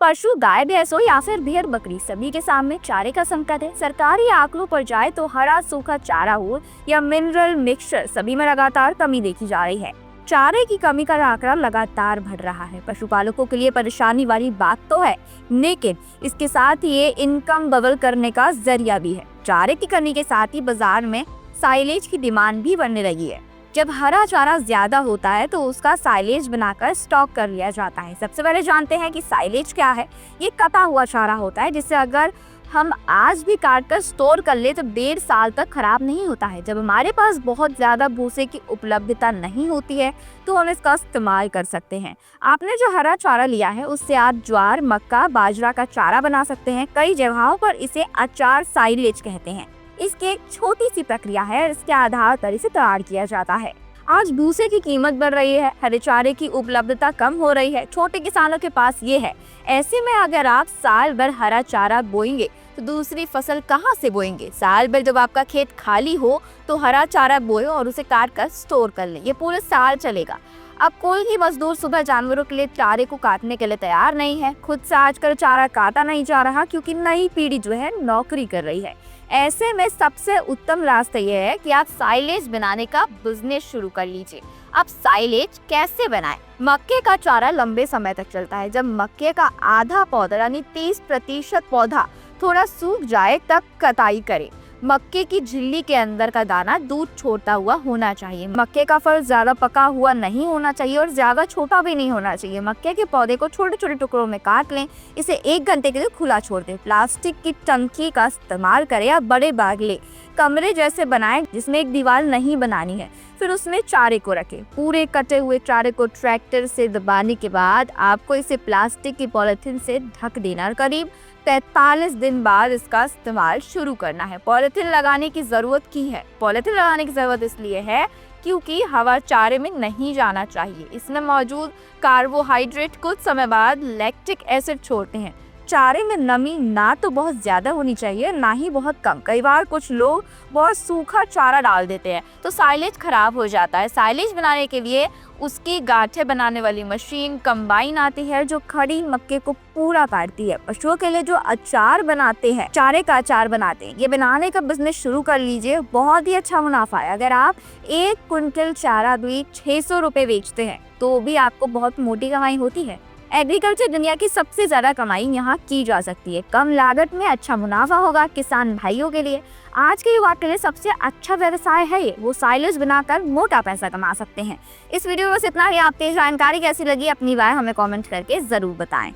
पशु गाय भैंस हो या फिर भेड़ बकरी, सभी के सामने चारे का संकट है। सरकारी आंकड़ों पर जाए तो हरा सूखा चारा हो या मिनरल मिक्सचर, सभी में लगातार कमी देखी जा रही है। चारे की कमी का आंकड़ा लगातार बढ़ रहा है। पशुपालकों के लिए परेशानी वाली बात तो है, लेकिन इसके साथ ही ये इनकम बबल करने का जरिया भी है। चारे की कमी के साथ ही बाजार में साइलेज की डिमांड भी बढ़ने लगी है। जब हरा चारा ज्यादा होता है तो उसका साइलेज बनाकर स्टॉक कर लिया जाता है। सबसे पहले जानते हैं कि साइलेज क्या है। ये कटा हुआ चारा होता है जिसे अगर हम आज भी काट कर स्टोर कर ले तो 1.5 साल तक खराब नहीं होता है। जब हमारे पास बहुत ज्यादा भूसे की उपलब्धता नहीं होती है तो हम इसका इस्तेमाल कर सकते हैं। आपने जो हरा चारा लिया है उससे आप ज्वार, मक्का, बाजरा का चारा बना सकते हैं। कई जगहों पर इसे अचार साइलेज कहते हैं। इसकी एक छोटी सी प्रक्रिया है, इसके आधार पर इसे तैयार किया जाता है। आज भूसे की कीमत बढ़ रही है, हरे चारे की उपलब्धता कम हो रही है, छोटे किसानों के पास ये है। ऐसे में अगर आप साल भर हरा चारा बोएंगे तो दूसरी फसल कहाँ से बोएंगे? साल भर जब आपका खेत खाली हो तो हरा चारा बोए और उसे काट कर स्टोर कर लें, ये पूरे साल चलेगा। अब कोई भी मजदूर सुबह जानवरों के लिए चारे को काटने के लिए तैयार नहीं है। खुद से आजकल चारा काटा नहीं जा रहा क्योंकि नई पीढ़ी जो है नौकरी कर रही है। ऐसे में सबसे उत्तम रास्ता यह है कि आप साइलेज बनाने का बिजनेस शुरू कर लीजिए। अब साइलेज कैसे बनाएं? मक्के का चारा लंबे समय तक चलता है। जब मक्के का आधा पौधा यानी 30% पौधा थोड़ा सूख जाए तब कटाई करें। मक्के की झिल्ली के अंदर का दाना दूध छोड़ता हुआ होना चाहिए। मक्के का फल ज्यादा पका हुआ नहीं होना चाहिए और ज्यादा छोटा भी नहीं होना चाहिए। मक्के के पौधे को छोटे छोटे टुकड़ों में काट लें। इसे 1 घंटे के लिए खुला छोड़ दें। प्लास्टिक की टंकी का इस्तेमाल करें या बड़े बागले कमरे जैसे बनाएं जिसमें एक दीवार नहीं बनानी है। फिर उसमें चारे को रखें। पूरे कटे हुए चारे को ट्रैक्टर से दबाने के बाद आपको इसे प्लास्टिक की पॉलिथीन से ढक देना। करीब 43 दिन बाद इसका इस्तेमाल शुरू करना है। पॉलिथीन लगाने की जरूरत इसलिए है क्योंकि हवा चारे में नहीं जाना चाहिए। इसमें मौजूद कार्बोहाइड्रेट कुछ समय बाद लैक्टिक एसिड छोड़ते हैं। चारे में नमी ना तो बहुत ज्यादा होनी चाहिए ना ही बहुत कम। कई बार कुछ लोग बहुत सूखा चारा डाल देते हैं तो साइलेज खराब हो जाता है। साइलेज बनाने के लिए उसकी गांठें बनाने वाली मशीन कंबाइन आती है जो खड़ी मक्के को पूरा काटती है। पशुओं के लिए जो अचार बनाते हैं, चारे का अचार बनाते हैं, ये बनाने का बिजनेस शुरू कर लीजिए। बहुत ही अच्छा मुनाफा है। अगर आप 1 क्विंटल चारा भी 600 रुपए बेचते हैं तो भी आपको बहुत मोटी कमाई होती है। एग्रीकल्चर दुनिया की सबसे ज्यादा कमाई यहाँ की जा सकती है। कम लागत में अच्छा मुनाफा होगा किसान भाइयों के लिए। आज के युवा के लिए सबसे अच्छा व्यवसाय है ये। वो साइलेज बनाकर मोटा पैसा कमा सकते हैं। इस वीडियो में बस इतना ही। आपकी जानकारी कैसी लगी अपनी राय हमें कमेंट करके जरूर बताएं।